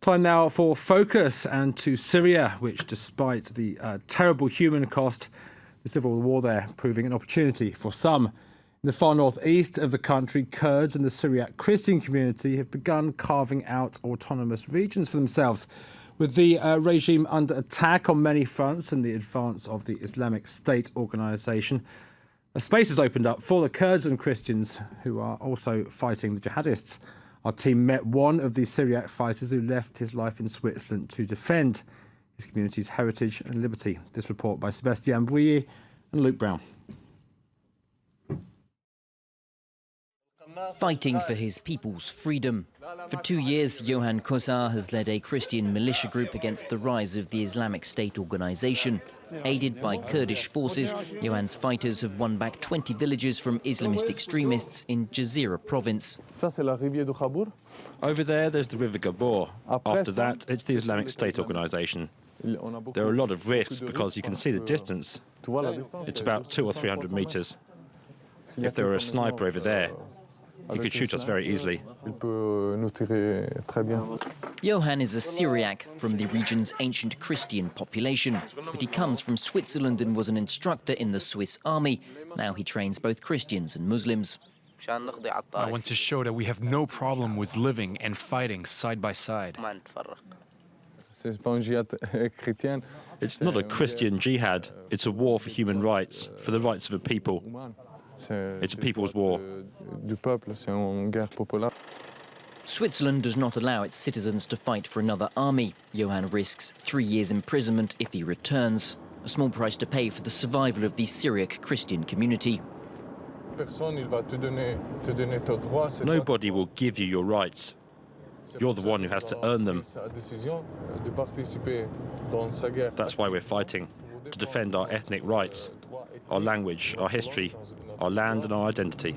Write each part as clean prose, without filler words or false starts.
Time now for focus and to Syria, which despite the terrible human cost, the civil war there proving an opportunity for some. In the far northeast of the country, Kurds and the Syriac Christian community have begun carving out autonomous regions for themselves. With the regime under attack on many fronts and the advance of the Islamic State organisation, a space has opened up for the Kurds and Christians who are also fighting the jihadists. Our team met one of these Syriac fighters who left his life in Switzerland to defend his community's heritage and liberty. This report by Sébastien Bouilly and Luke Brown. Fighting for his people's freedom. For 2 years, Johan Kozar has led a Christian militia group against the rise of the Islamic State organisation. Aided by Kurdish forces, Johan's fighters have won back 20 villages from Islamist extremists in Al-Jazira province. Over there's the River Gabor. After that, it's the Islamic State organisation. There are a lot of risks because you can see the distance. It's about 200 or 300 metres. If there were a sniper over there, he could shoot us very easily. Johan is a Syriac from the region's ancient Christian population, but he comes from Switzerland and was an instructor in the Swiss army. Now he trains both Christians and Muslims. I want to show that we have no problem with living and fighting side by side. It's not a Christian jihad, it's a war for human rights, for the rights of a people. It's a people's war. Switzerland does not allow its citizens to fight for another army. Johan risks 3 years imprisonment if he returns, a small price to pay for the survival of the Syriac Christian community. Nobody will give you your rights. You're the one who has to earn them. That's why we're fighting, to defend our ethnic rights, our language, our history, our land and our identity.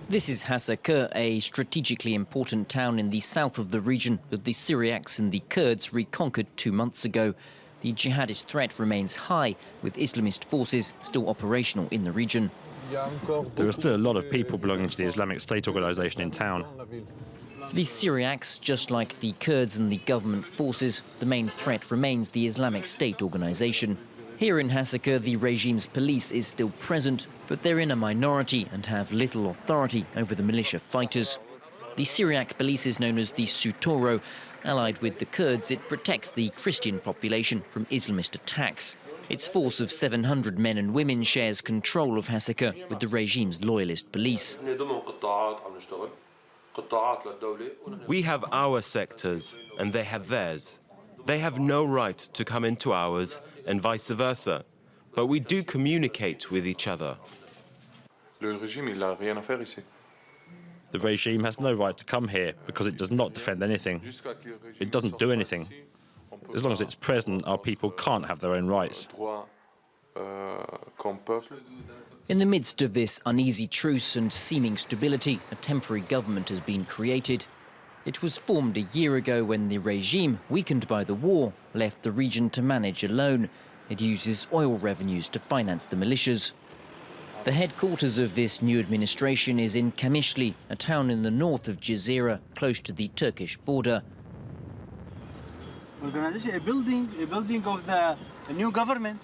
This is Hasakeh, a strategically important town in the south of the region that the Syriacs and the Kurds reconquered 2 months ago. The jihadist threat remains high, with Islamist forces still operational in the region. There are still a lot of people belonging to the Islamic State organisation in town. For the Syriacs, just like the Kurds and the government forces, the main threat remains the Islamic State organisation. Here in Hasakeh, the regime's police is still present, but they're in a minority and have little authority over the militia fighters. The Syriac police is known as the Sutoro. Allied with the Kurds, it protects the Christian population from Islamist attacks. Its force of 700 men and women shares control of Hasakeh with the regime's loyalist police. We have our sectors and they have theirs. They have no right to come into ours and vice versa, but we do communicate with each other. The regime has no right to come here because it does not defend anything. It doesn't do anything. As long as it's present, our people can't have their own rights. In the midst of this uneasy truce and seeming stability, a temporary government has been created. It was formed a year ago when the regime, weakened by the war, left the region to manage alone. It uses oil revenues to finance the militias. The headquarters of this new administration is in Kamishli, a town in the north of Jazira, close to the Turkish border. Organization, a building of the new government.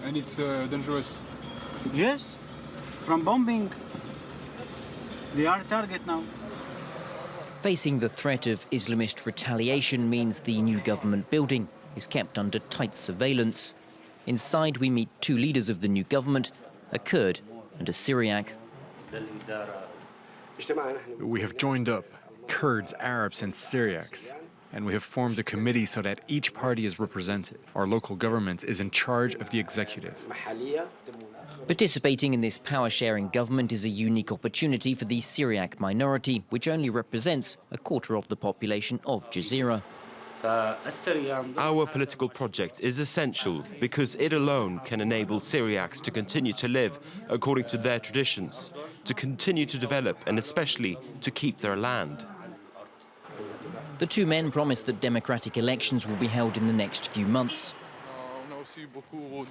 And it's dangerous. Yes, from bombing. They are target now. Facing the threat of Islamist retaliation means the new government building is kept under tight surveillance. Inside we meet 2 leaders of the new government, a Kurd and a Syriac. We have joined up, Kurds, Arabs and Syriacs, and we have formed a committee so that each party is represented. Our local government is in charge of the executive. Participating in this power-sharing government is a unique opportunity for the Syriac minority, which only represents a quarter of the population of Jazira. Our political project is essential because it alone can enable Syriacs to continue to live according to their traditions, to continue to develop and especially to keep their land. The 2 men promised that democratic elections will be held in the next few months.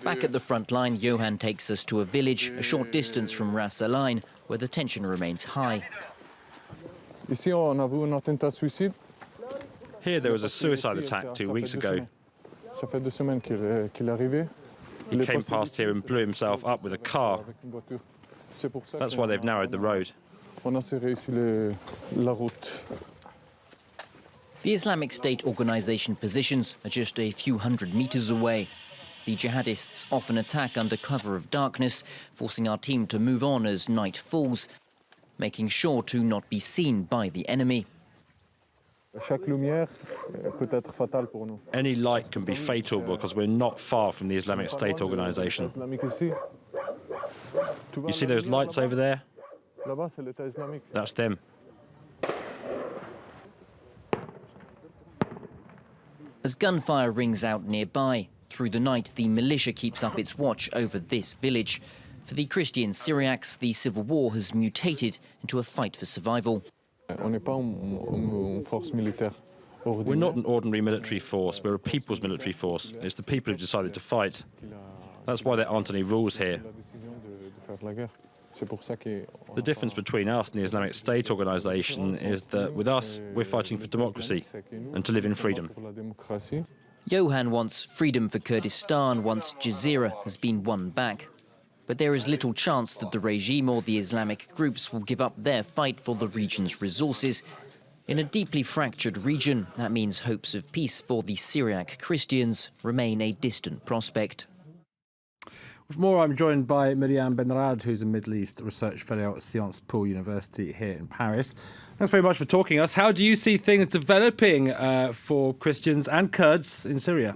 Back at the front line, Johan takes us to a village a short distance from Ras Al Ain, where the tension remains high. Here there was a suicide attack 2 weeks ago. He came past here and blew himself up with a car. That's why they've narrowed the road. The Islamic State organization positions are just a few hundred meters away. The jihadists often attack under cover of darkness, forcing our team to move on as night falls, making sure to not be seen by the enemy. Any light can be fatal because we're not far from the Islamic State organization. You see those lights over there? That's them. As gunfire rings out nearby, through the night the militia keeps up its watch over this village. For the Christian Syriacs, the civil war has mutated into a fight for survival. We're not an ordinary military force, we're a people's military force. It's the people who've decided to fight. That's why there aren't any rules here. The difference between us and the Islamic State organization is that with us, we're fighting for democracy and to live in freedom. Johan wants freedom for Kurdistan once Al-Jazira has been won back. But there is little chance that the regime or the Islamic groups will give up their fight for the region's resources. In a deeply fractured region, that means hopes of peace for the Syriac Christians remain a distant prospect. With more, I'm joined by Myriam Benrad, who's a Middle East research fellow at Sciences Po University here in Paris. Thanks very much for talking to us. How do you see things developing for Christians and Kurds in Syria?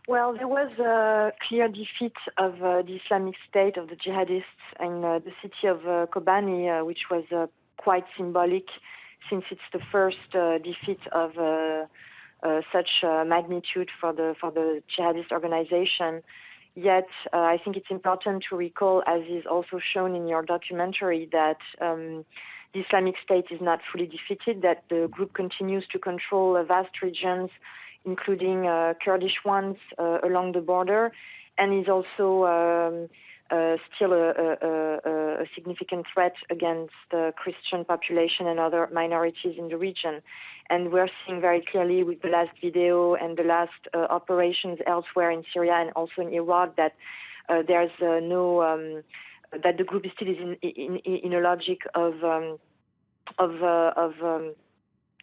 Well, there was a clear defeat of the Islamic State, of the jihadists, in the city of Kobani, which was quite symbolic, since it's the first defeat of such magnitude for the jihadist organization. Yet, I think it's important to recall, as is also shown in your documentary, that the Islamic State is not fully defeated, that the group continues to control vast regions, including Kurdish ones along the border, and is also still a significant threat against the Christian population and other minorities in the region. And we're seeing very clearly with the last video and the last operations elsewhere in Syria and also in Iraq that there's that the group is still in a logic of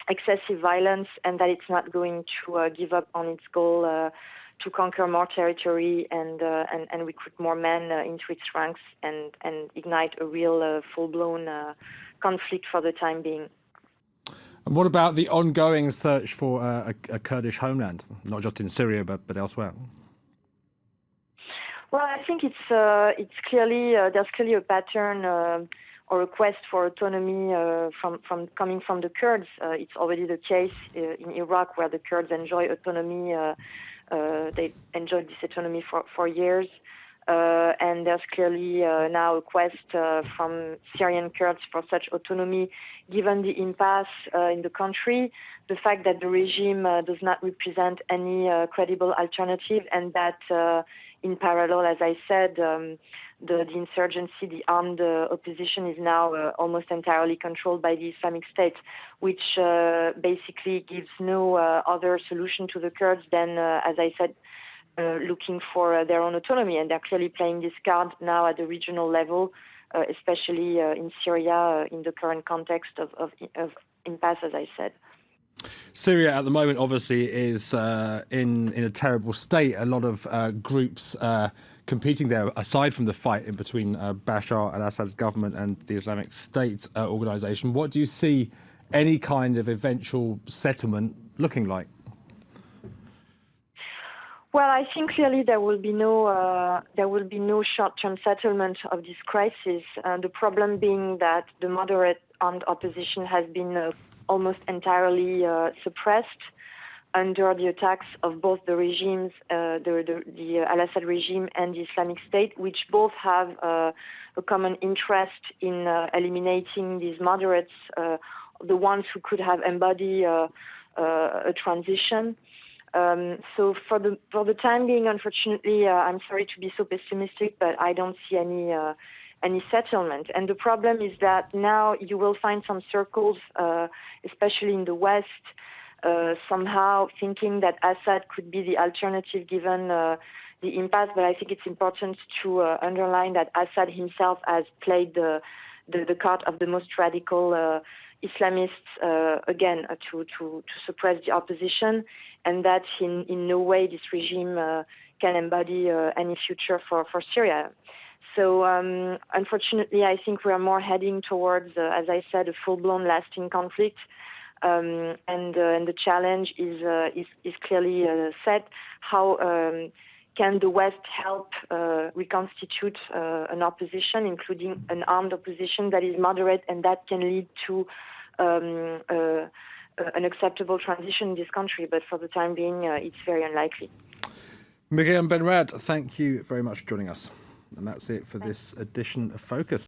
excessive violence, and that it's not going to give up on its goal to conquer more territory and recruit more men into its ranks and ignite a real full-blown conflict for the time being. And what about the ongoing search for a Kurdish homeland, not just in Syria but elsewhere? Well, I think it's clearly there's clearly a pattern or request for autonomy coming from the Kurds. It's already the case in Iraq, where the Kurds enjoy autonomy. They enjoyed this autonomy for years. And there's clearly now a quest from Syrian Kurds for such autonomy, given the impasse in the country, the fact that the regime does not represent any credible alternative, and that in parallel, as I said, the insurgency, the armed opposition is now almost entirely controlled by the Islamic State, which basically gives no other solution to the Kurds than, as I said, looking for their own autonomy. And they're clearly playing this card now at the regional level, especially in Syria, in the current context of impasse, as I said. Syria at the moment obviously is in a terrible state. A lot of groups competing there, aside from the fight in between Bashar al-Assad's government and the Islamic State organisation. What do you see any kind of eventual settlement looking like? Well, I think clearly there will be no short-term settlement of this crisis. The problem being that the moderate armed opposition has been almost entirely suppressed under the attacks of both the regimes, the Al-Assad regime and the Islamic State, which both have a common interest in eliminating these moderates, the ones who could have embodied a transition. So for the time being, unfortunately, I'm sorry to be so pessimistic, but I don't see any settlement. And the problem is that now you will find some circles, especially in the West, somehow thinking that Assad could be the alternative given the impasse. But I think it's important to underline that Assad himself has played the card of the most radical Islamists, again, to suppress the opposition, and that in no way this regime can embody any future for Syria. So unfortunately, I think we are more heading towards, as I said, a full-blown lasting conflict. And the challenge is clearly set. How can the West help reconstitute an opposition, including an armed opposition that is moderate and that can lead to an acceptable transition in this country? But for the time being, it's very unlikely. Miriam Benrad, thank you very much for joining us. And that's it for this edition of Focus.